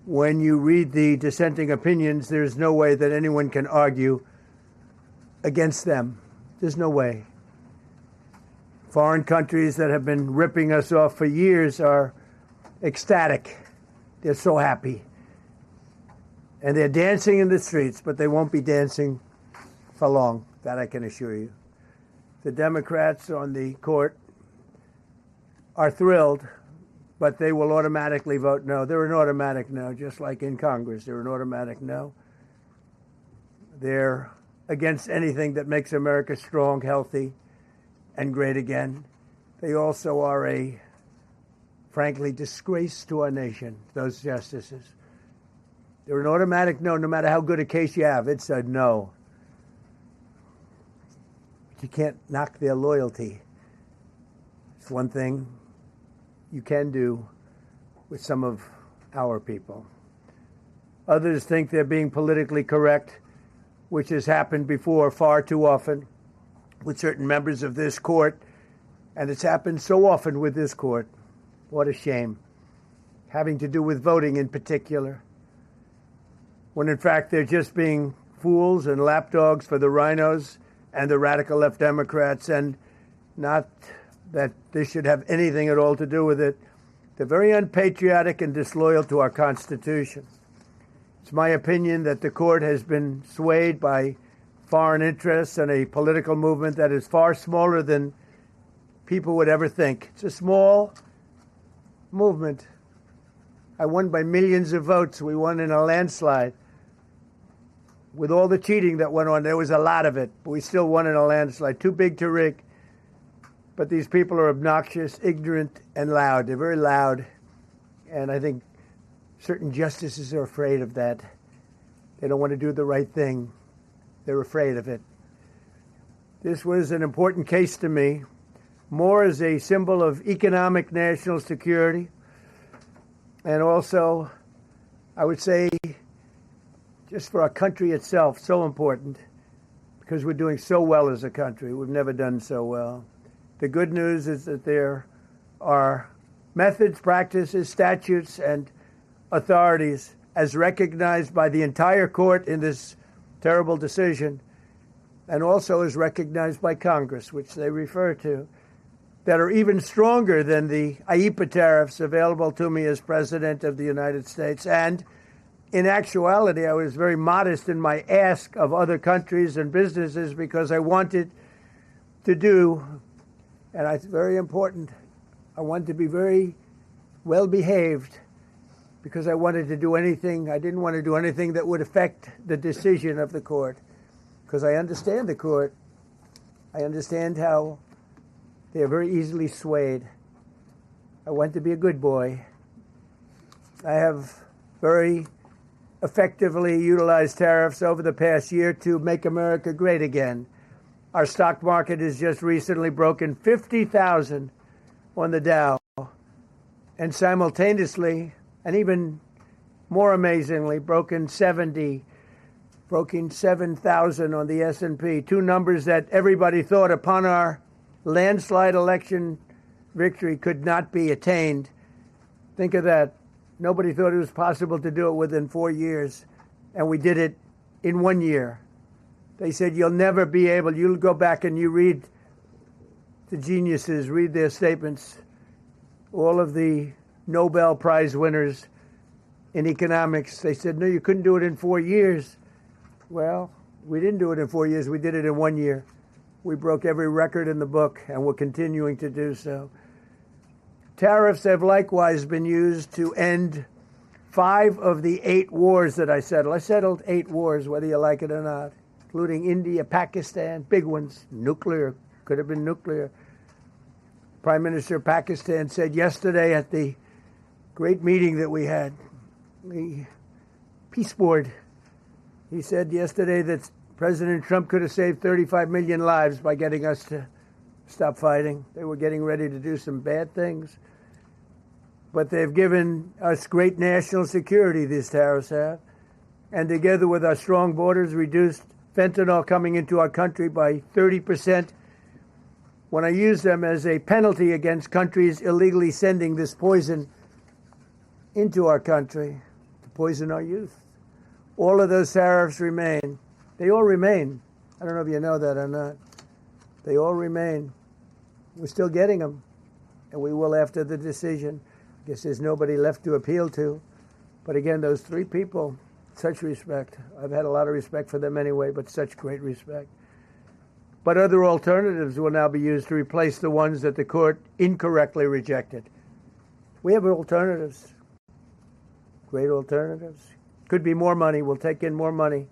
when you read the dissenting opinions, there's no way that anyone can argue against them. There's no way. Foreign countries that have been ripping us off for years are ecstatic. They're so happy. And they're dancing in the streets, but they won't be dancing for long, that I can assure you. The Democrats on the court are thrilled, but they will automatically vote no. They're an automatic no, just like in Congress. They're an automatic no. They're against anything that makes America strong, healthy, and great again. They also are a, frankly, disgrace to our nation, those justices. They're an automatic no, no matter how good a case you have. It's a no. But you can't knock their loyalty. It's one thing you can do with some of our people. Others think they're being politically correct, which has happened before far too often with certain members of this court, and it's happened so often with this court. What a shame. Having to do with voting in particular, when in fact they're just being fools and lapdogs for the rhinos and the radical left Democrats, and not that this should have anything at all to do with it. They're very unpatriotic and disloyal to our Constitution. It's my opinion that the court has been swayed by foreign interests and a political movement that is far smaller than people would ever think. It's a small movement. I won by millions of votes. We won in a landslide. With all the cheating that went on, there was a lot of it, but we still won in a landslide. Too big to rig. But these people are obnoxious, ignorant, and loud. They're very loud. And I think certain justices are afraid of that. They don't want to do the right thing. They're afraid of it. This was an important case to me, more as a symbol of economic national security. And also, I would say, just for our country itself, so important, because we're doing so well as a country. We've never done so well. The good news is that there are methods, practices, statutes, and authorities, as recognized by the entire court in this terrible decision, and also as recognized by Congress, which they refer to, that are even stronger than the IEEPA tariffs available to me as President of the United States. And in actuality, I was very modest in my ask of other countries and businesses because I wanted to do, and it's very important, I wanted to be very well behaved because I wanted to do anything, I didn't want to do anything that would affect the decision of the court, because I understand the court. I understand how they are very easily swayed. I want to be a good boy. I have very effectively utilized tariffs over the past year to make America great again. Our stock market has just recently broken 50,000 on the Dow, and simultaneously, and even more amazingly, broken 7,000 on the S&P, two numbers that everybody thought upon our landslide election victory could not be attained. Think of that. Nobody thought it was possible to do it within 4 years, and we did it in 1 year. They said, you'll never be able, you'll go back and you read the geniuses, read their statements, all of the Nobel Prize winners in economics. They said, no, you couldn't do it in 4 years. Well, we didn't do it in 4 years. We did it in 1 year. We broke every record in the book, and we're continuing to do so. Tariffs have likewise been used to end 5 of the 8 wars that I settled. I settled 8 wars, whether you like it or not, including India, Pakistan, big ones, nuclear, could have been nuclear. Prime Minister of Pakistan said yesterday at the great meeting that we had, the Peace Board, he said yesterday that President Trump could have saved 35 million lives by getting us to stop fighting. They were getting ready to do some bad things. But they've given us great national security, these tariffs have. And together with our strong borders, reduced fentanyl coming into our country by 30%. When I use them as a penalty against countries illegally sending this poison into our country, the poison our youth. All of those tariffs remain. They all remain. I don't know if you know that or not. They all remain. We're still getting them, and we will after the decision. I guess there's nobody left to appeal to. But again, those three people, such respect. I've had a lot of respect for them anyway, but such great respect. But other alternatives will now be used to replace the ones that the court incorrectly rejected. We have alternatives, great alternatives. Could be more money. We'll take in more money,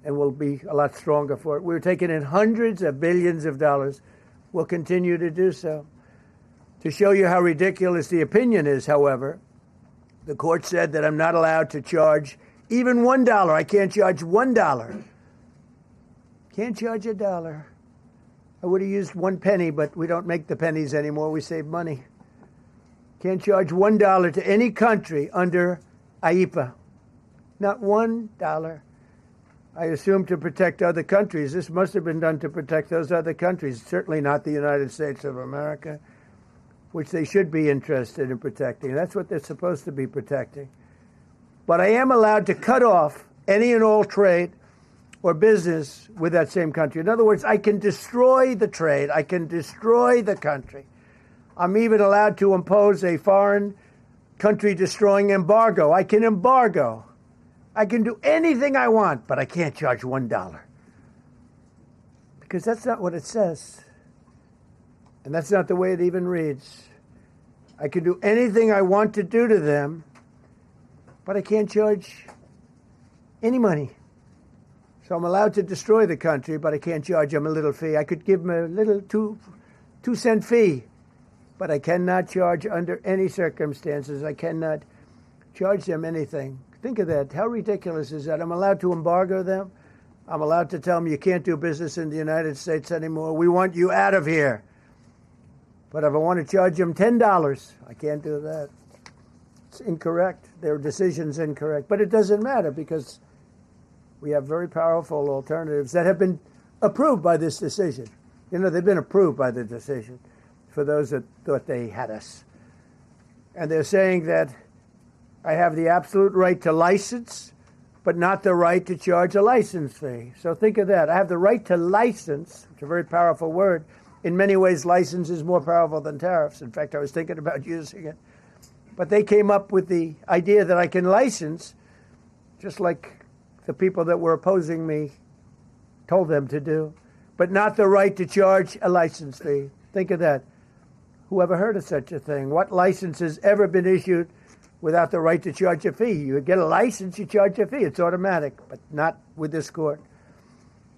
and we'll be a lot stronger for it. We're taking in hundreds of billions of dollars. We'll continue to do so. To show you how ridiculous the opinion is, however, the court said that I'm not allowed to charge even $1. I can't charge $1. Can't charge $1. I would have used 1 penny, but we don't make the pennies anymore. We save money. Can't charge $1 to any country under IEPA. Not $1. I assume to protect other countries. This must have been done to protect those other countries, certainly not the United States of America, which they should be interested in protecting. That's what they're supposed to be protecting. But I am allowed to cut off any and all trade or business with that same country. In other words, I can destroy the trade. I can destroy the country. I'm even allowed to impose a foreign country-destroying embargo. I can embargo. I can do anything I want, but I can't charge $1. Because that's not what it says. And that's not the way it even reads. I can do anything I want to do to them, but I can't charge any money. So I'm allowed to destroy the country, but I can't charge them a little fee. I could give them a little 2-cent fee, but I cannot charge under any circumstances. I cannot charge them anything. Think of that. How ridiculous is that? I'm allowed to embargo them. I'm allowed to tell them you can't do business in the United States anymore. We want you out of here. But if I want to charge them $10, I can't do that. It's incorrect. Their decision's incorrect. But it doesn't matter because we have very powerful alternatives that have been approved by this decision. You know, they've been approved by the decision for those that thought they had us. And they're saying that I have the absolute right to license, but not the right to charge a license fee. So think of that. I have the right to license, which is a very powerful word. In many ways, license is more powerful than tariffs. In fact, I was thinking about using it. But they came up with the idea that I can license, just like the people that were opposing me told them to do, but not the right to charge a license fee. Think of that. Who ever heard of such a thing? What license has ever been issued without the right to charge a fee? You get a license, you charge a fee. It's automatic, but not with this court.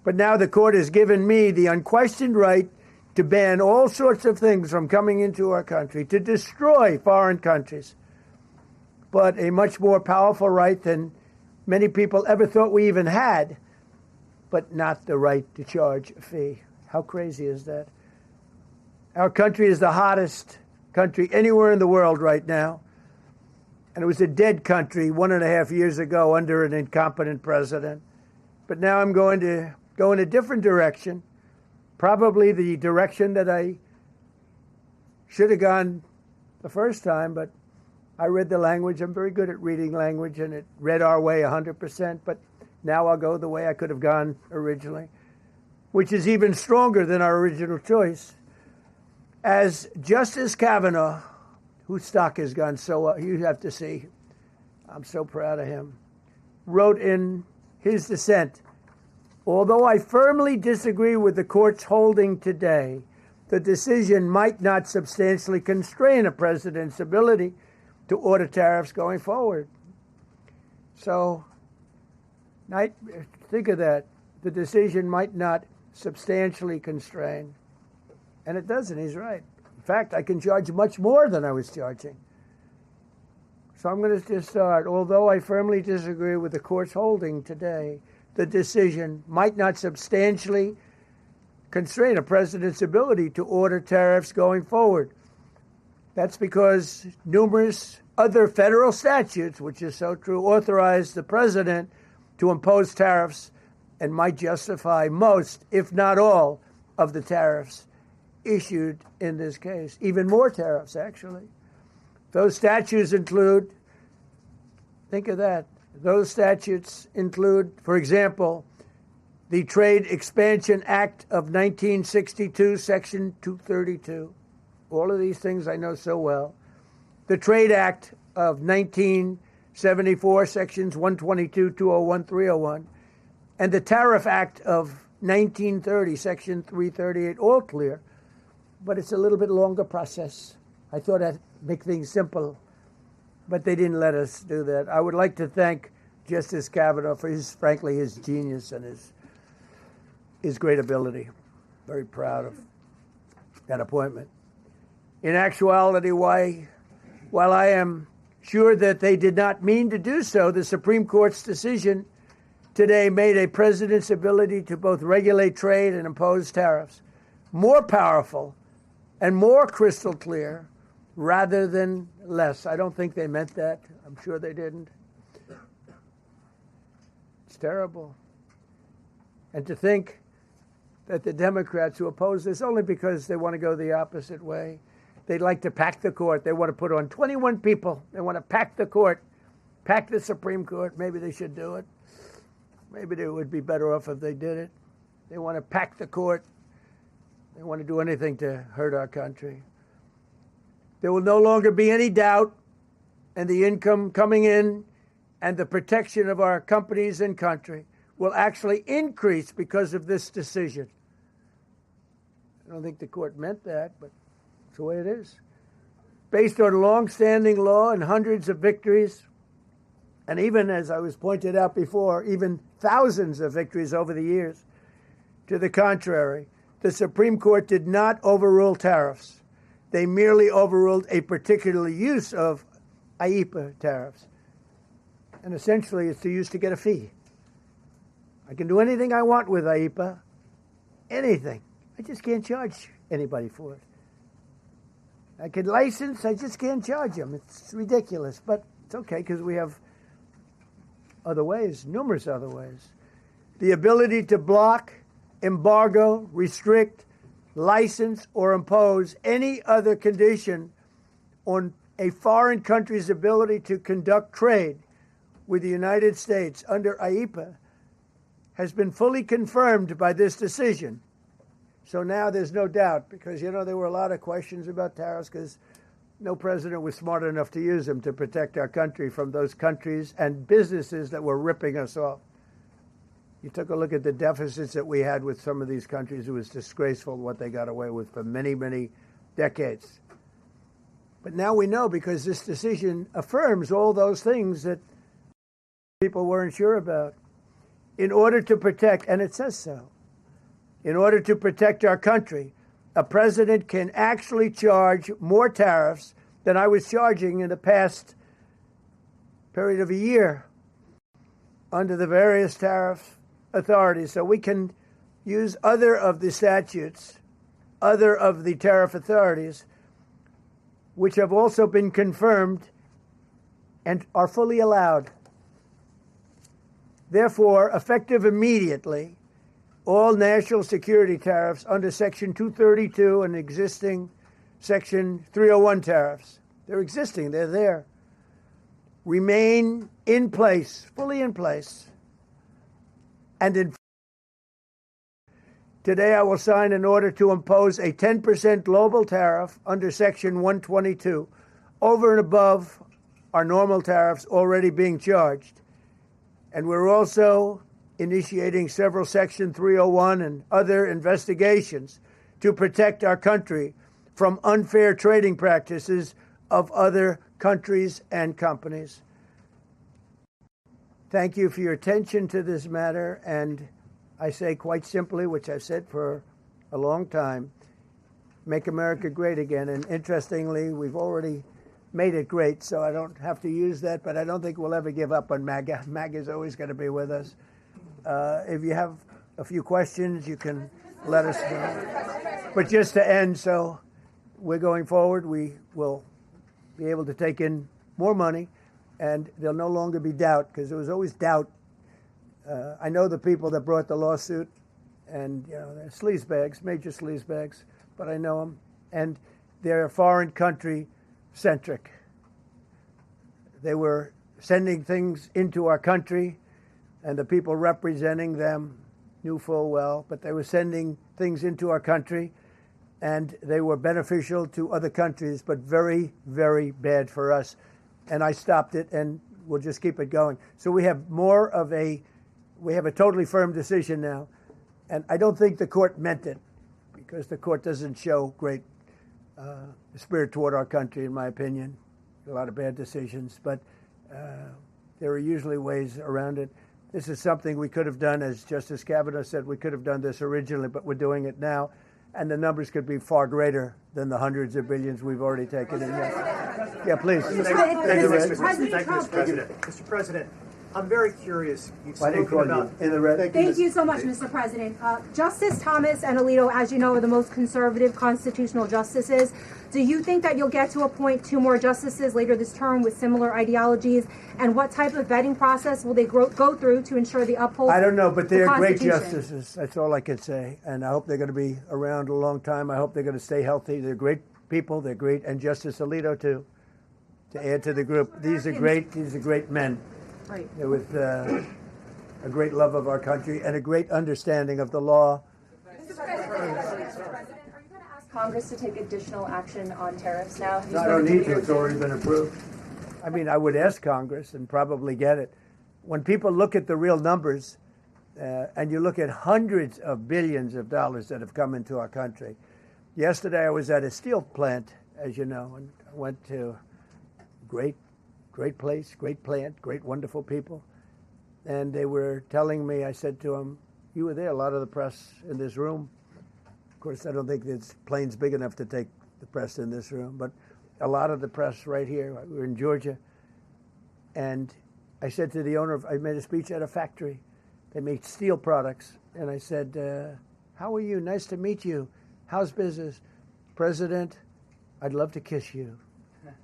But now the court has given me the unquestioned right to ban all sorts of things from coming into our country, to destroy foreign countries, but a much more powerful right than many people ever thought we even had, but not the right to charge a fee. How crazy is that? Our country is the hottest country anywhere in the world right now. And it was a dead country 1.5 years ago under an incompetent president. But now I'm going to go in a different direction, probably the direction that I should have gone the first time, but I read the language. I'm very good at reading language, and it read our way 100%, but now I'll go the way I could have gone originally, which is even stronger than our original choice. As Justice Kavanaugh, whose stock has gone so well, you have to see, I'm so proud of him, wrote in his dissent, although I firmly disagree with the court's holding today, the decision might not substantially constrain a president's ability to order tariffs going forward. So, think of that. The decision might not substantially constrain. And it doesn't, he's right. In fact, I can charge much more than I was charging. So I'm going to just start. Although I firmly disagree with the court's holding today, the decision might not substantially constrain a president's ability to order tariffs going forward. That's because numerous other federal statutes, which is so true, authorize the president to impose tariffs and might justify most, if not all, of the tariffs issued in this case. Even more tariffs, actually. Those statutes include Think of that. Those statutes include, for example, the Trade Expansion Act of 1962, Section 232. All of these things I know so well. The Trade Act of 1974, Sections 122, 201, 301. And the Tariff Act of 1930, Section 338, all clear. But it's a little bit longer process. I thought I'd make things simple, but they didn't let us do that. I would like to thank Justice Kavanaugh for frankly, his genius and his great ability. Very proud of that appointment. In actuality, while I am sure that they did not mean to do so, the Supreme Court's decision today made a president's ability to both regulate trade and impose tariffs more powerful and more crystal clear rather than less. I don't think they meant that. I'm sure they didn't. It's terrible. And to think that the Democrats who oppose this only because they want to go the opposite way, they'd like to pack the court. They want to put on 21 people. They want to pack the court, pack the Supreme Court. Maybe they should do it. Maybe they would be better off if they did it. They want to pack the court. They want to do anything to hurt our country. There will no longer be any doubt, and the income coming in and the protection of our companies and country will actually increase because of this decision. I don't think the court meant that, but it's the way it is. Based on long-standing law and hundreds of victories, and even, as I was pointed out before, even thousands of victories over the years, to the contrary, the Supreme Court did not overrule tariffs. They merely overruled a particular use of IEEPA tariffs. And essentially, it's used to get a fee. I can do anything I want with IEEPA, anything. I just can't charge anybody for it. I can license, I just can't charge them. It's ridiculous, but it's okay because we have other ways, numerous other ways. The ability to block, embargo, restrict, license, or impose any other condition on a foreign country's ability to conduct trade with the United States under IEEPA has been fully confirmed by this decision. So now there's no doubt, because, there were a lot of questions about tariffs because no president was smart enough to use them to protect our country from those countries and businesses that were ripping us off. You took a look at the deficits that we had with some of these countries. It was disgraceful what they got away with for many, many decades. But now we know, because this decision affirms all those things that people weren't sure about. In order to protect, and it says so, in order to protect our country, a president can actually charge more tariffs than I was charging in the past period of a year under the various tariff authorities. So we can use other of the statutes, other of the tariff authorities, which have also been confirmed and are fully allowed. Therefore, effective immediately, all national security tariffs under Section 232 and existing Section 301 tariffs, they're existing, they're there, remain in place, fully in place. And today I will sign an order to impose a 10% global tariff under Section 122 over and above our normal tariffs already being charged. And we're also initiating several Section 301 and other investigations to protect our country from unfair trading practices of other countries and companies. Thank you for your attention to this matter, and I say quite simply, which I've said for a long time, make America great again. And interestingly, we've already made it great, so I don't have to use that, but I don't think we'll ever give up on MAGA. MAGA is always going to be with us. If you have a few questions, you can let us know. But just to end, so we're going forward, we will be able to take in more money, and there'll no longer be doubt, because there was always doubt. I know the people that brought the lawsuit, and they're sleazebags, major sleazebags, but I know them, and they're foreign country centric. They were sending things into our country, and the people representing them knew full well, but they were sending things into our country, and they were beneficial to other countries, but very, very bad for us. And I stopped it, and we'll just keep it going. So we have a totally firm decision now, and I don't think the court meant it, because the court doesn't show great spirit toward our country, in my opinion. A lot of bad decisions, but there are usually ways around it. This is something we could have done, as Justice Kavanaugh said, we could have done this originally, but we're doing it now, and the numbers could be far greater than the hundreds of billions we've already taken in. Yeah, please. Mr. President, I'm very curious. Why didn't call you in the red? Thank you so much, Mr. President. Justice Thomas and Alito, as you know, are the most conservative constitutional justices. Do you think that you'll get to appoint 2 more justices later this term with similar ideologies? And what type of vetting process will they go through to ensure they uphold? I don't know, but they're great justices. That's all I can say. And I hope they're going to be around a long time. I hope they're going to stay healthy. They're great people. They're great. And Justice Alito, too, to add to the group. These are great men. Right. With a great love of our country and a great understanding of the law. Mr. President, are you going to ask Congress to take additional action on tariffs now? No, I don't need to. It's already been approved. I mean, I would ask Congress and probably get it. When people look at the real numbers, and you look at hundreds of billions of dollars that have come into our country. Yesterday I was at a steel plant, as you know, and I went to great place, great plant, great wonderful people. And they were telling me, I said to them, you were there, a lot of the press in this room. Of course, I don't think this plane's big enough to take the press in this room, but a lot of the press right here. We were in Georgia. And I said to the owner, I made a speech at a factory. They make steel products. And I said, how are you? Nice to meet you. How's business? President, I'd love to kiss you.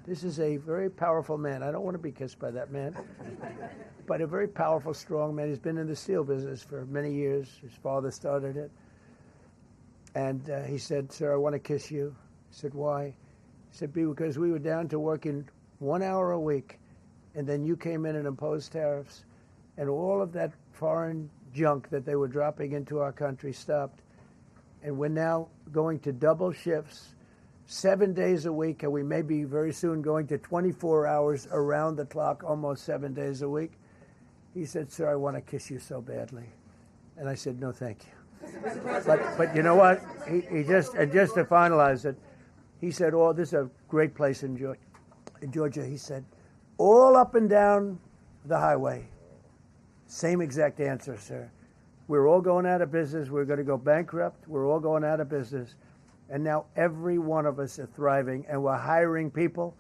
This is a very powerful man. I don't want to be kissed by that man, but a very powerful, strong man. He's been in the steel business for many years. His father started it. And he said, sir, I want to kiss you. I said, why? He said, because we were down to working 1 hour a week, and then you came in and imposed tariffs, and all of that foreign junk that they were dropping into our country stopped. And we're now going to double shifts, 7 days a week, and we may be very soon going to 24 hours around the clock, almost 7 days a week. He said, sir, I want to kiss you so badly. And I said, no, thank you. But you know what? He just to finalize it, he said, oh, this is a great place in Georgia. He said, all up and down the highway, same exact answer, sir. We're all going out of business. We're going to go bankrupt. We're all going out of business. And now every one of us are thriving, and we're hiring people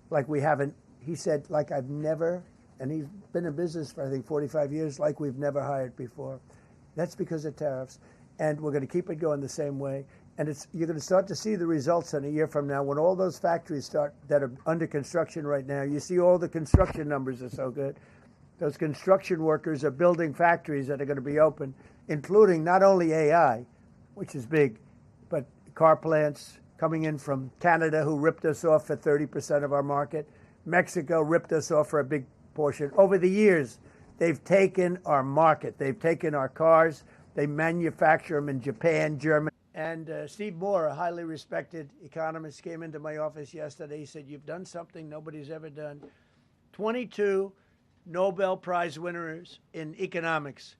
like we haven't. He said, like I've never, and he's been in business for, I think, 45 years, like we've never hired before. That's because of tariffs. And we're going to keep it going the same way. And you're going to start to see the results in a year from now when all those factories start that are under construction right now. You see all the construction numbers are so good. Those construction workers are building factories that are going to be open, including not only AI, which is big, but car plants coming in from Canada, who ripped us off for 30% of our market. Mexico ripped us off for a big portion. Over the years, they've taken our market. They've taken our cars. They manufacture them in Japan, Germany. And Steve Moore, a highly respected economist, came into my office yesterday. He said, you've done something nobody's ever done. 22 Nobel Prize winners in economics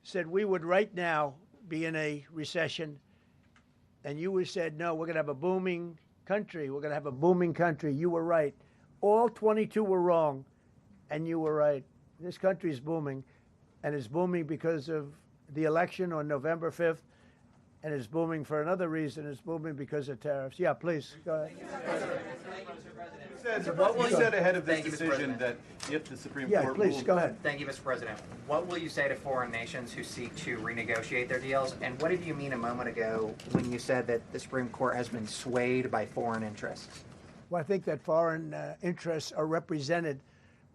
said we would right now be in a recession. And you said, no, we're going to have a booming country. We're going to have a booming country. You were right. All 22 were wrong, and you were right. This country is booming, and it's booming because of the election on November 5th, and it's booming for another reason. It's booming because of tariffs. Yeah, please, go ahead. What will you say ahead of this decision that if the Supreme Court rules? Yeah, please, go ahead. Thank you, Mr. President. What will you say to foreign nations who seek to renegotiate their deals? And what did you mean a moment ago when you said that the Supreme Court has been swayed by foreign interests? Well, I think that foreign interests are represented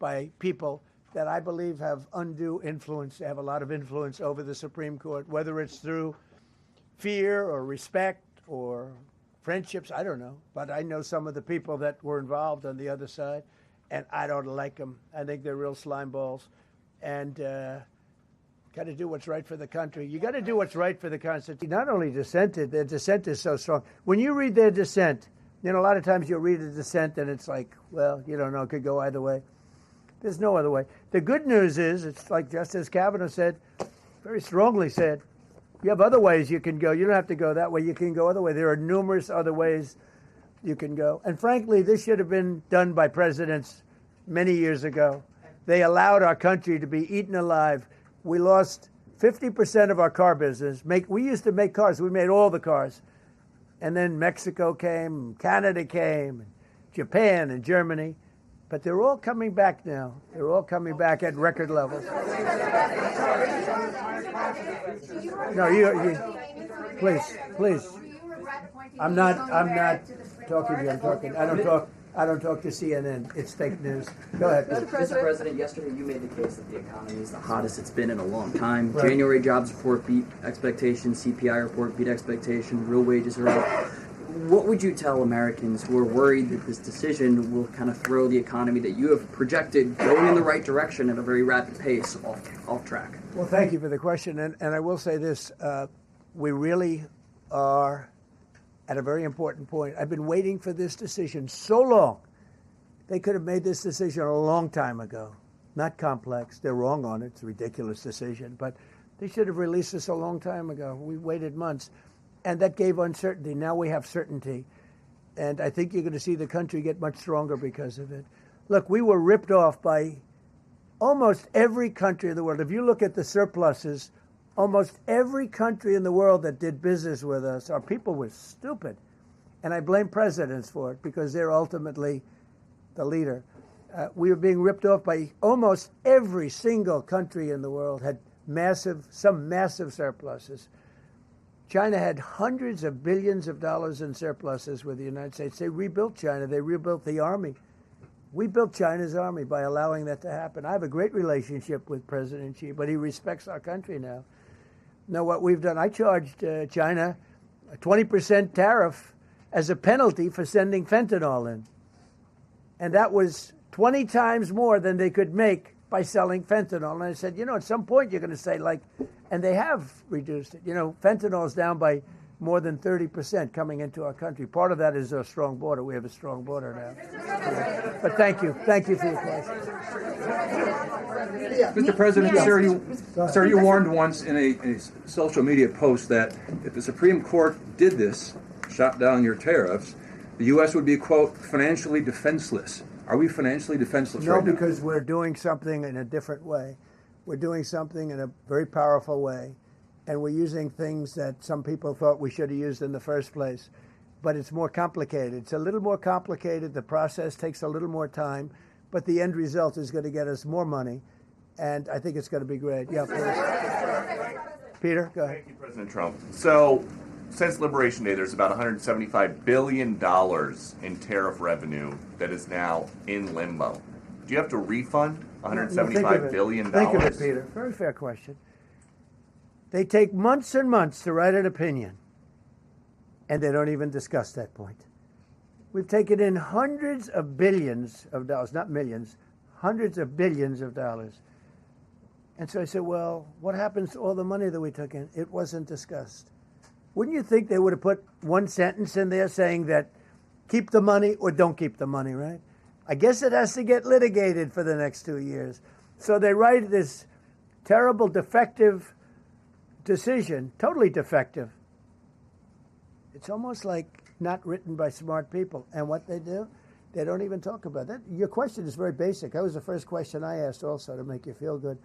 by people that I believe have undue influence. They have a lot of influence over the Supreme Court, whether it's through fear or respect or friendships, I don't know. But I know some of the people that were involved on the other side. and I don't like them. I think they're real slime balls, and got to do what's right for the country. You got to do what's right for the Constitution. Not only dissented, their dissent is so strong. When you read their dissent, a lot of times you'll read a dissent and it's like, well, you don't know, it could go either way. There's no other way. The good news is, it's like Justice Kavanaugh said, very strongly said, you have other ways you can go. You don't have to go that way. You can go other way. There are numerous other ways you can go. And frankly, this should have been done by presidents many years ago. They allowed our country to be eaten alive. We lost 50% of our car business. We used to make cars. We made all the cars. And then Mexico came, Canada came, and Japan and Germany. But they're all coming back now. They're all coming back at record levels. No, you please. I'm not talking to you. I don't talk to CNN. It's fake news. Go ahead. Mr. President, yesterday you made the case that the economy is the hottest it's been in a long time. Right. January jobs report beat expectations, CPI report beat expectations, real wages are up. What would you tell Americans who are worried that this decision will kind of throw the economy that you have projected going in the right direction at a very rapid pace off track? Well, thank you for the question. And I will say this, we really are at a very important point. I've been waiting for this decision so long. They could have made this decision a long time ago. Not complex. They're wrong on it. It's a ridiculous decision. But they should have released this a long time ago. We waited months. And that gave uncertainty. Now we have certainty. And I think you're going to see the country get much stronger because of it. Look, we were ripped off by almost every country in the world. If you look at the surpluses, almost every country in the world that did business with us, our people were stupid. And I blame presidents for it because they're ultimately the leader. We were being ripped off by almost every single country in the world had some massive surpluses. China had hundreds of billions of dollars in surpluses with the United States. They rebuilt China. They rebuilt the army. We built China's army by allowing that to happen. I have a great relationship with President Xi, but he respects our country now. Now, what we've done, I charged China a 20% tariff as a penalty for sending fentanyl in. And that was 20 times more than they could make by selling fentanyl. And I said, at some point you're going to say, and they have reduced it. Fentanyl is down by more than 30% coming into our country. Part of that is a strong border. We have a strong border now. But thank you. Thank you for your question. Mr. President, sir, you warned once in a social media post that if the Supreme Court did this, shot down your tariffs, the U.S. would be, quote, financially defenseless. Are we financially defenseless right now? No, because we're doing something in a different way. We're doing something in a very powerful way, and we're using things that some people thought we should have used in the first place. But it's more complicated. It's a little more complicated. The process takes a little more time, but the end result is going to get us more money, and I think it's going to be great. Yeah, please. Peter, go ahead. Thank you, President Trump. So, since Liberation Day, there's about $175 billion in tariff revenue that is now in limbo. Do you have to refund $175 billion? Think of it, Peter. Very fair question. They take months and months to write an opinion, and they don't even discuss that point. We've taken in hundreds of billions of dollars, not millions, hundreds of billions of dollars. And so I said, well, what happens to all the money that we took in? It wasn't discussed. Wouldn't you think they would have put one sentence in there saying that keep the money or don't keep the money, right? I guess it has to get litigated for the next 2 years. So they write this terrible, defective decision, totally defective. It's almost like not written by smart people. And what they do, they don't even talk about that. Your question is very basic. That was the first question I asked also to make you feel good.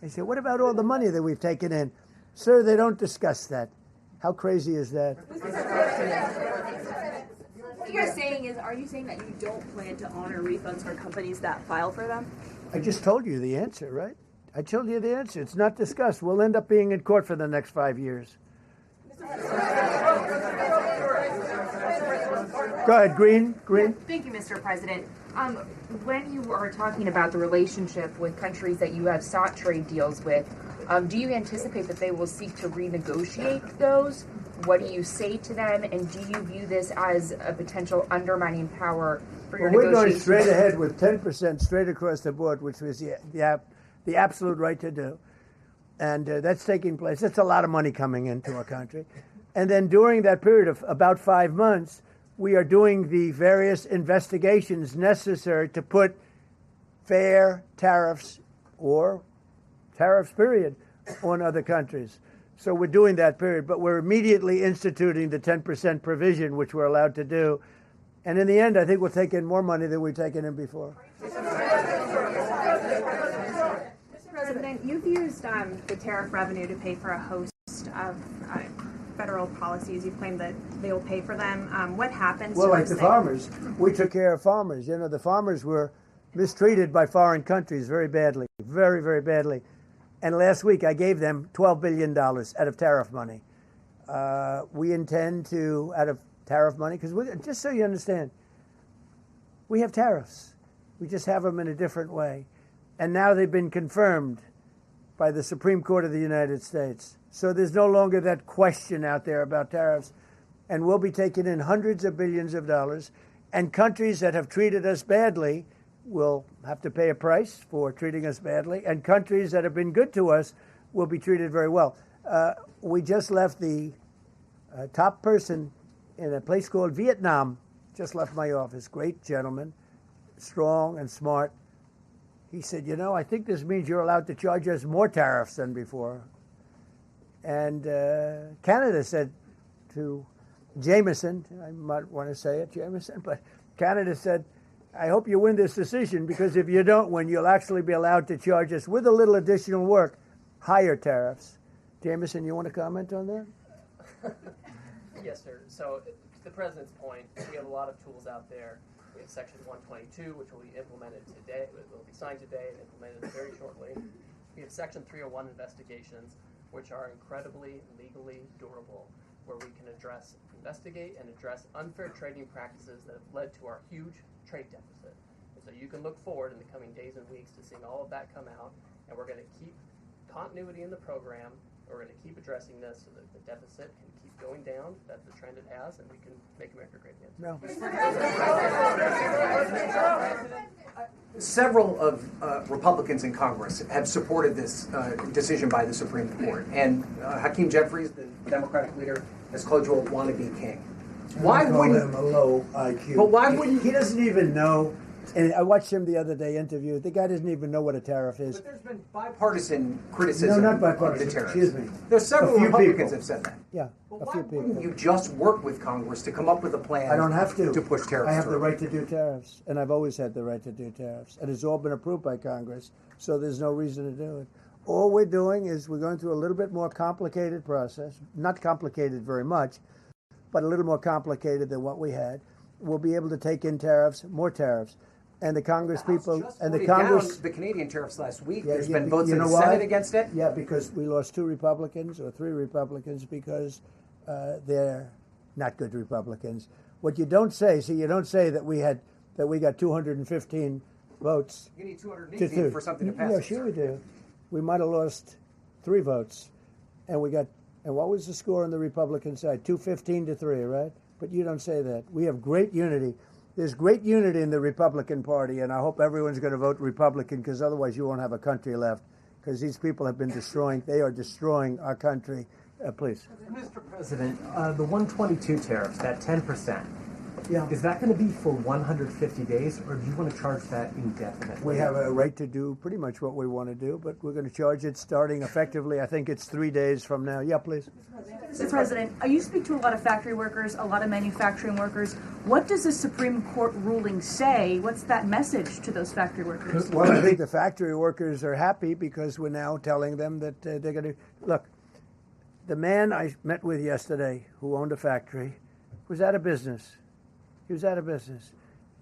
They say, what about all the money that we've taken in? Sir, they don't discuss that. How crazy is that? What you're saying is, are you saying that you don't plan to honor refunds for companies that file for them? I just told you the answer, right? I told you the answer. It's not discussed. We'll end up being in court for the next 5 years. Go ahead, Green. Thank you, Mr. President. When you are talking about the relationship with countries that you have sought trade deals with, do you anticipate that they will seek to renegotiate those? What do you say to them, and do you view this as a potential undermining power for your Well, we're going negotiations? straight ahead with 10% straight across the board, which was the absolute right to do. And that's taking place. That's a lot of money coming into our country. And then during that period of about 5 months, we are doing the various investigations necessary to put fair tariffs or tariffs, period, on other countries. So we're doing that period, but we're immediately instituting the 10% provision, which we're allowed to do. And in the end, I think we'll take in more money than we've taken in before. Mr. President, you've used the tariff revenue to pay for a host of federal policies. You've claimed that they will pay for them. What happens Well, to like those the things? farmers, we took care of farmers. You know, the farmers were mistreated by foreign countries very badly, very, very badly. And last week I gave them $12 billion out of tariff money. We intend to, out of tariff money, because just so you understand, we have tariffs. We just have them in a different way. And now they've been confirmed by the Supreme Court of the United States. So there's no longer that question out there about tariffs. And we'll be taking in hundreds of billions of dollars. And countries that have treated us badly will have to pay a price for treating us badly. And countries that have been good to us will be treated very well. We just left the top person in a place called Vietnam, just left my office. Great gentleman, strong and smart. He said, you know, I think this means you're allowed to charge us more tariffs than before. And Canada said to Jameson, I might want to say it, Jameson, but Canada said, I hope you win this decision, because if you don't win, you'll actually be allowed to charge us, with a little additional work, higher tariffs. Jameson, you want to comment on that? Yes, sir. So, to the President's point, we have a lot of tools out there. We have Section 122, which will be implemented today. It will be signed today and implemented very shortly. We have Section 301 investigations, which are incredibly legally durable, where we can investigate and address unfair trading practices that have led to our huge trade deficit. And so you can look forward in the coming days and weeks to seeing all of that come out, and we're going to keep continuity in the program. We're going to keep addressing this so that the deficit can keep going down. That's the trend it has, and we can make America great again. No. Several of Republicans in Congress have supported this decision by the Supreme Court, and Hakeem Jeffries, the Democratic leader, has called you a wannabe king. Why wouldn't him a low IQ? But why wouldn't he doesn't even know? And I watched him the other day interview. The guy doesn't even know what a tariff is. But there's been bipartisan criticism No, not bipartisan. of the tariffs. Excuse me. There's several A few Republicans people. have said that. Yeah, But a why few wouldn't people. you just work with Congress to come up with a plan? I don't have to push tariffs. I have the through? right to do tariffs, and I've always had the right to do tariffs, and it's all been approved by Congress. So there's no reason to do it. All we're doing is we're going through a little bit more complicated process. Not complicated very much, but a little more complicated than what we had. We'll be able to take in tariffs, more tariffs. And the Congress people and the Congress, the Canadian tariffs last week. Yeah, There's yeah, been votes you in know the why? Senate against it. Yeah, because we lost 2 Republicans or 3 Republicans because they're not good Republicans. What you don't say, you don't say that we got 215 votes. You need 218 for something to pass. Yeah, sure we do. We might have lost 3 votes, and what was the score on the Republican side? 215 to 3, right? But you don't say that. We have great unity. There's great unity in the Republican Party, and I hope everyone's going to vote Republican, because otherwise you won't have a country left, because these people have been they are destroying our country. Please. Mr. President, the 122 tariffs, that 10%, Yeah. is that going to be for 150 days, or do you want to charge that indefinitely? We have a right to do pretty much what we want to do, but we're going to charge it starting effectively, I think it's 3 days from now. Yeah, please. Mr. President, you speak to a lot of factory workers, a lot of manufacturing workers. What does the Supreme Court ruling say? What's that message to those factory workers? Well, I think the factory workers are happy because we're now telling them that they're going to look. The man I met with yesterday, who owned a factory, was out of business. He was out of business,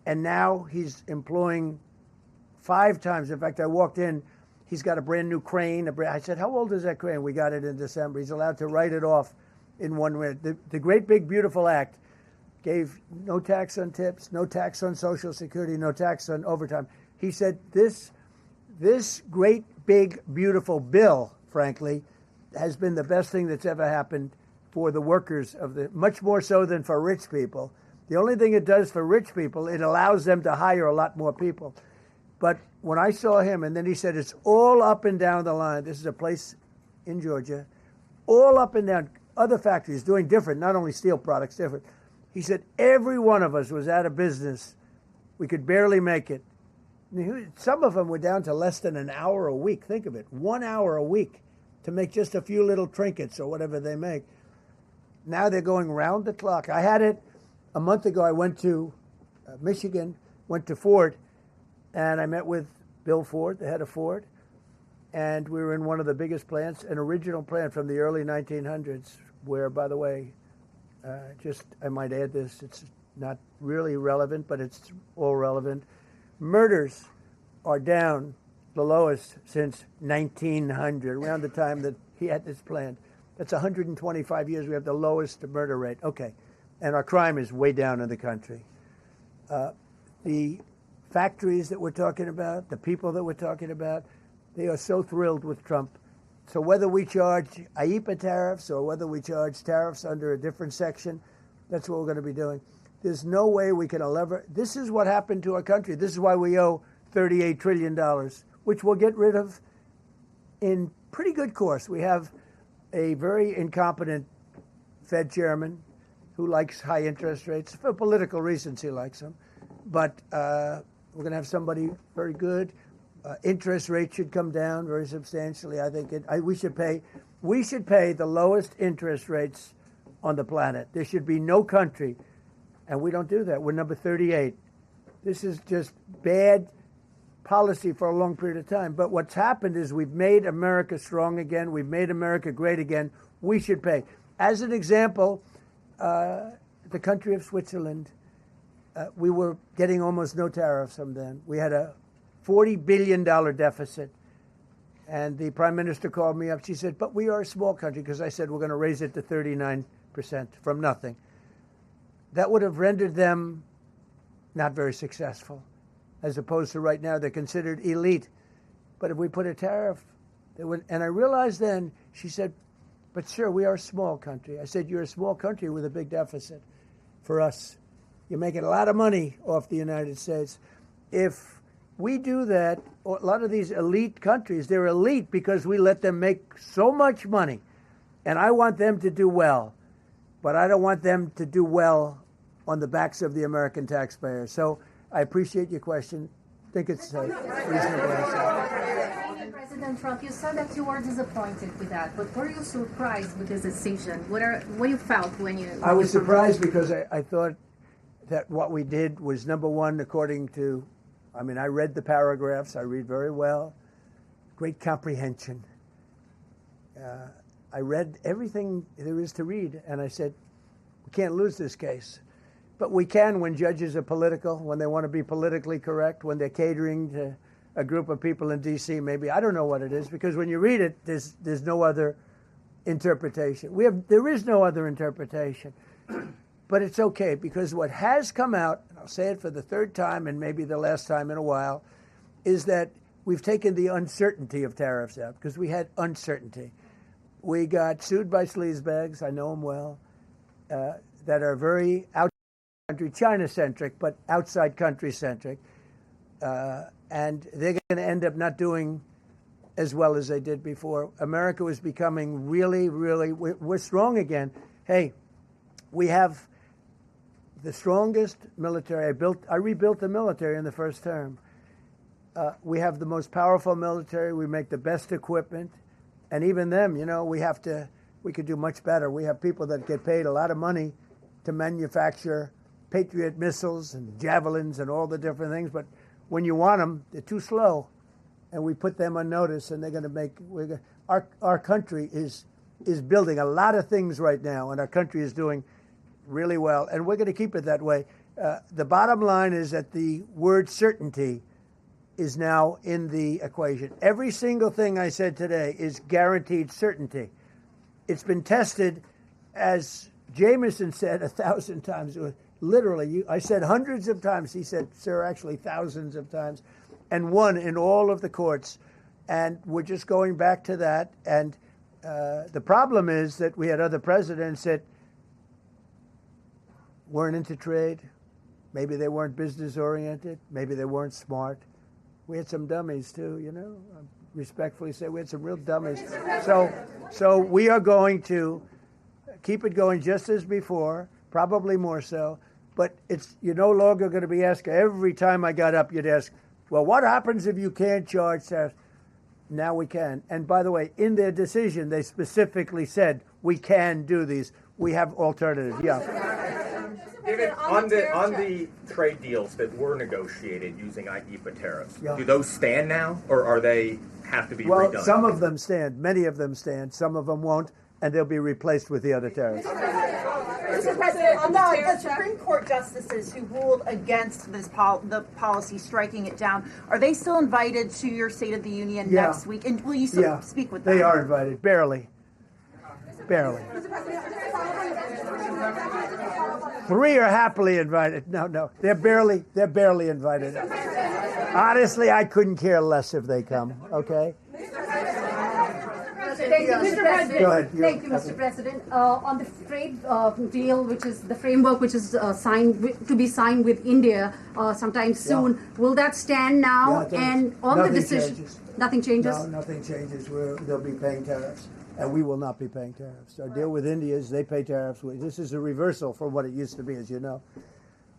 and now he's employing 5 times. In fact, I walked in. He's got a brand new crane. I said, "How old is that crane?" We got it in December. He's allowed to write it off in 1 minute. The Great Big Beautiful Act gave no tax on tips, no tax on Social Security, no tax on overtime. He said this great big beautiful bill, frankly, has been the best thing that's ever happened for the workers much more so than for rich people. The only thing it does for rich people, it allows them to hire a lot more people. But when I saw him, and then he said, it's all up and down the line. This is a place in Georgia, all up and down, other factories doing different, not only steel products, different. He said, every one of us was out of business. We could barely make it. Some of them were down to less than an hour a week. Think of it, 1 hour a week to make just a few little trinkets or whatever they make. Now they're going round the clock. I had it a month ago. I went to Michigan, went to Ford, and I met with Bill Ford, the head of Ford, and we were in one of the biggest plants, an original plant from the early 1900s, where, by the way, I might add this, it's not really relevant, but it's all relevant. Murders are down the lowest since 1900, around the time that he had this plant. That's 125 years. We have the lowest murder rate. Okay. And our crime is way down in the country. The factories that we're talking about, the people that we're talking about, they are so thrilled with Trump. So whether we charge IEEPA tariffs or whether we charge tariffs under a different section, that's what we're going to be doing. There's no way we can this is what happened to our country. This is why we owe $38 trillion, which we'll get rid of in pretty good course. We have a very incompetent Fed chairman who likes high interest rates. For political reasons, he likes them. But we're going to have somebody very good. Interest rates should come down very substantially. I think we should pay the lowest interest rates on the planet. There should be no country, and we don't do that. We're number 38. This is just bad policy for a long period of time. But what's happened is we've made America strong again. We've made America great again. We should pay. As an example, the country of Switzerland, we were getting almost no tariffs from them. We had a $40 billion deficit. And the prime minister called me up. She said, but we are a small country, because I said we're going to raise it to 39% from nothing. That would have rendered them not very successful, as opposed to right now they're considered elite. But if we put a tariff, they would. And I realized then, she said, but sir, we are a small country. I said, you're a small country with a big deficit. For us, you're making a lot of money off the United States. If we do that, a lot of these elite countries, they're elite because we let them make so much money. And I want them to do well. But I don't want them to do well on the backs of the American taxpayer. So I appreciate your question. I think it's a reasonable answer. President Trump, you said that you were disappointed with that, but were you surprised with this decision? What you felt when you... I was surprised because I thought that what we did was, number one, according to, I read the paragraphs. I read very well. Great comprehension. I read everything there is to read, and I said, we can't lose this case. But we can when judges are political, when they want to be politically correct, when they're catering to a group of people in D.C. Maybe, I don't know what it is, because when you read it, there's no other interpretation. There is no other interpretation. But it's okay, because what has come out, and I'll say it for the third time and maybe the last time in a while, is that we've taken the uncertainty of tariffs out, because we had uncertainty. We got sued by sleazebags, I know them well, that are very out-country, China-centric, but outside country-centric. And they're going to end up not doing as well as they did before. America was becoming really, really, we're strong again. Hey, we have the strongest military. I rebuilt the military in the first term. We have the most powerful military. We make the best equipment. And even them, we could do much better. We have people that get paid a lot of money to manufacture Patriot missiles and javelins and all the different things. But when you want them, they're too slow. And we put them on notice, and they're going to make, our country is building a lot of things right now, and our country is doing really well. And we're going to keep it that way. The bottom line is that the word certainty is now in the equation. Every single thing I said today is guaranteed certainty. It's been tested, as Jameson said 1,000 times. Literally, I said hundreds of times. He said, sir, actually thousands of times, and won in all of the courts. And we're just going back to that. And the problem is that we had other presidents that weren't into trade. Maybe they weren't business oriented. Maybe they weren't smart. We had some dummies too, you know. I respectfully say we had some real dummies. So we are going to keep it going just as before, probably more so. But you're no longer going to be asking, every time I got up, you'd ask, well, what happens if you can't charge tariffs? Now we can. And by the way, in their decision, they specifically said, we can do these. We have alternatives. Yeah. David, on the trade deals that were negotiated using IEEPA tariffs, do those stand now, or are they have to be redone? Well, some of them stand. Many of them stand. Some of them won't, and they'll be replaced with the other tariffs. Mr. President, on the Supreme Court justices who ruled against this the policy, striking it down, are they still invited to your State of the Union next week? And will you still speak with them? They are invited, barely. Barely. 3 are happily invited. No, they're barely invited. Honestly, I couldn't care less if they come. Okay. Thank you, Mr. President. Go ahead. Thank you, Mr. President. On the trade deal, which is the framework which is to be signed with India sometime soon, will that stand now? And on the decision, nothing changes. No, nothing changes. They'll be paying tariffs, and we will not be paying tariffs. Our deal with India is they pay tariffs. This is a reversal from what it used to be, as you know.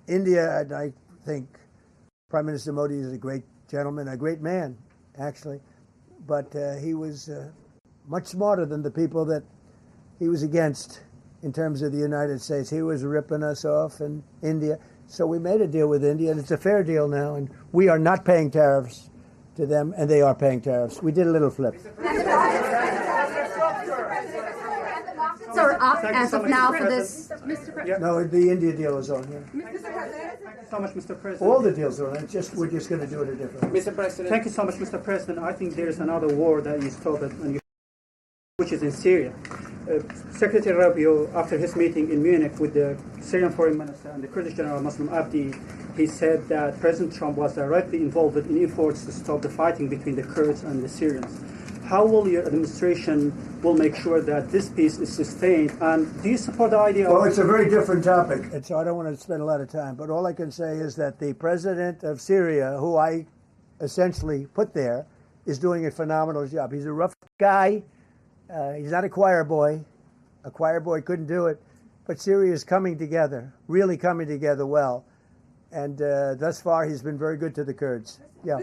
India, and I think Prime Minister Modi is a great gentleman, a great man, actually, but he was much smarter than the people that he was against in terms of the United States. He was ripping us off in India. So we made a deal with India, and it's a fair deal now, and we are not paying tariffs to them, and they are paying tariffs. We did a little flip. So up as of now for this, Mr. President. No, the India deal is on here. Mr. President. Thank you so much, Mr. President. All the deals are on. We're just going to do it a different way. Mr. President. Thank you so much, Mr. President. I think there is another war that you stopped, which is in Syria. Secretary Rubio, after his meeting in Munich with the Syrian Foreign Minister and the Kurdish General Muslim Abdi, he said that President Trump was directly involved in efforts to stop the fighting between the Kurds and the Syrians. How will your administration make sure that this peace is sustained? And do you support the idea Well, it's a very different topic, and so I don't want to spend a lot of time. But all I can say is that the president of Syria, who I essentially put there, is doing a phenomenal job. He's a rough guy. He's not a choir boy. A choir boy couldn't do it. But Syria is coming together, really coming together well. And thus far, he's been very good to the Kurds. Yeah.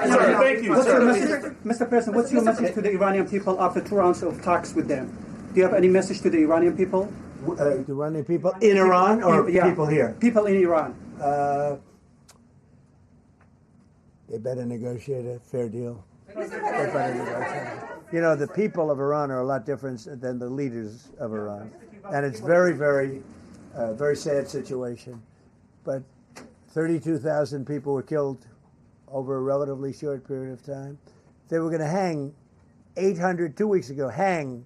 Thank you. Mr. President, what's your message to the Iranian people after 2 rounds of talks with them? Do you have any message to the Iranian people? The Iranian people in Iran or people here? People in Iran. They better negotiate a fair deal. You know, the people of Iran are a lot different than the leaders of Iran. And it's very, very sad situation. But 32,000 people were killed over a relatively short period of time. They were going to hang 800, 2 weeks ago, hang,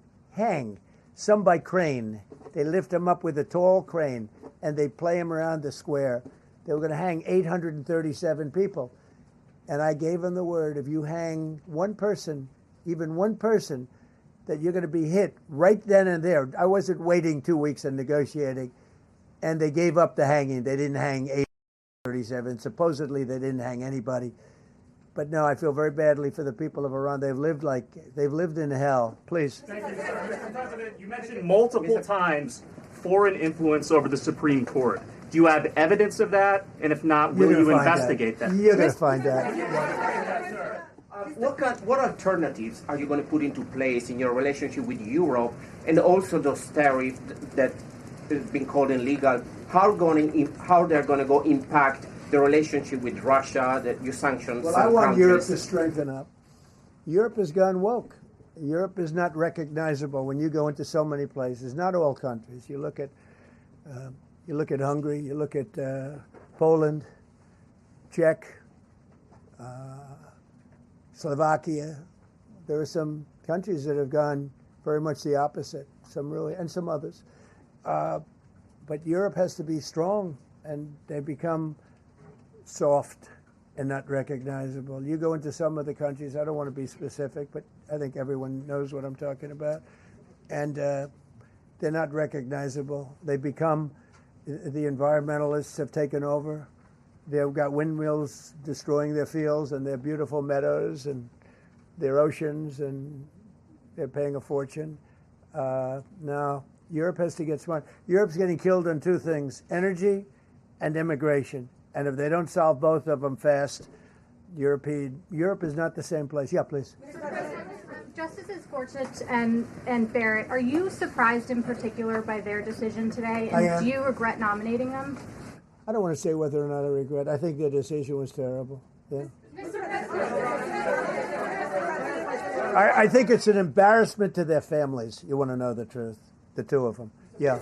some by crane. They lift them up with a tall crane, and they play them around the square. They were going to hang 837 people. And I gave them the word, if you hang one person, even one person, that you're going to be hit right then and there. I wasn't waiting 2 weeks and negotiating. And they gave up the hanging. They didn't hang 837. Supposedly they didn't hang anybody. But no, I feel very badly for the people of Iran. They've lived in hell. Please. Thank you, Mr. President, you mentioned multiple times foreign influence over the Supreme Court. Do you have evidence of that? And if not, will you investigate that? You're going to find out. What alternatives are you going to put into place in your relationship with Europe, and also those tariffs that has been called illegal? How they're going to go impact the relationship with Russia, that you sanction Well, some I want countries? Europe to strengthen up. Europe has gone woke. Europe is not recognizable when you go into so many places. Not all countries. You look at Hungary. You look at Poland, Czech, Slovakia. There are some countries that have gone very much the opposite. Some really, and some others. But Europe has to be strong, and they become soft and not recognizable. You go into some of the countries, I don't want to be specific, but I think everyone knows what I'm talking about, and they're not recognizable. They become, the environmentalists have taken over. They've got windmills destroying their fields and their beautiful meadows and their oceans, and they're paying a fortune. Now, Europe has to get smart. Europe's getting killed on two things, energy and immigration. And if they don't solve both of them fast, Europe is not the same place. Yeah, please. Justices Gorsuch and Barrett, are you surprised in particular by their decision today? I am. And do you regret nominating them? I don't want to say whether or not I regret. I think their decision was terrible. Yeah. I think it's an embarrassment to their families. You want to know the truth? The two of them. Yeah.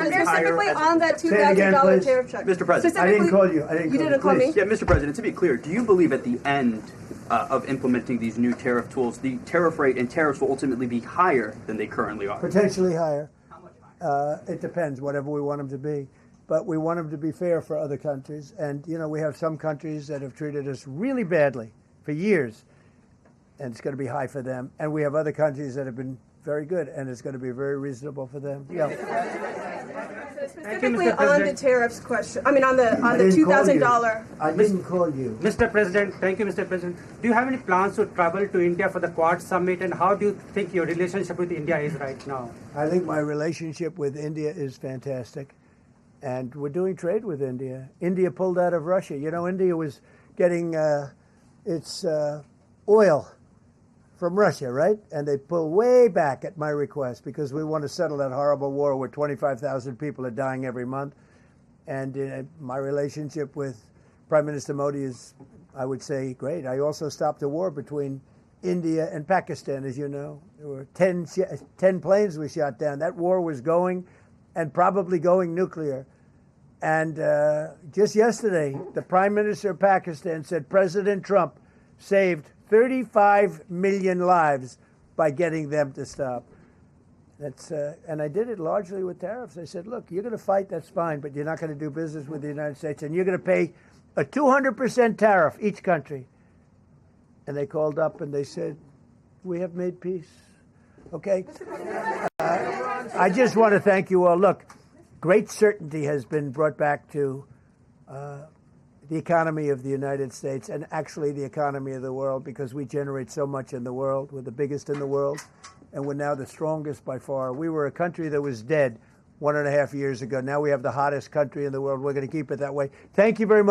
Specifically on that $2,000 tariff check. Mr. President, I didn't call you. You didn't call me? Yeah, Mr. President, to be clear, do you believe at the end of implementing these new tariff tools, the tariff rate and tariffs will ultimately be higher than they currently are? Potentially higher. It depends, whatever we want them to be. But we want them to be fair for other countries. And, you know, we have some countries that have treated us really badly for years, and it's going to be high for them. And we have other countries that have been very good, and it's going to be very reasonable for them. Yeah. Specifically on the tariffs question, I mean on the $2,000. I didn't call you. Mr. President, thank you, Mr. President. Do you have any plans to travel to India for the Quad Summit, and how do you think your relationship with India is right now? I think my relationship with India is fantastic, and we're doing trade with India. India pulled out of Russia. You know, India was getting its oil from Russia, right? And they pull way back at my request because we want to settle that horrible war where 25,000 people are dying every month. And my relationship with Prime Minister Modi is, I would say, great. I also stopped a war between India and Pakistan, as you know. There were 10 planes we shot down. That war was going, and probably going nuclear. And just yesterday, the Prime Minister of Pakistan said President Trump saved 35 million lives by getting them to stop. That's and I did it largely with tariffs. I said, look, you're going to fight, that's fine, but you're not going to do business with the United States, and you're going to pay a 200% tariff, each country. And they called up and they said, we have made peace. Okay? I just want to thank you all. Look, great certainty has been brought back to the economy of the United States, and actually the economy of the world, because we generate so much in the world. We're the biggest in the world, and we're now the strongest by far. We were a country that was dead 1.5 years ago. Now we have the hottest country in the world. We're going to keep it that way. Thank you very much.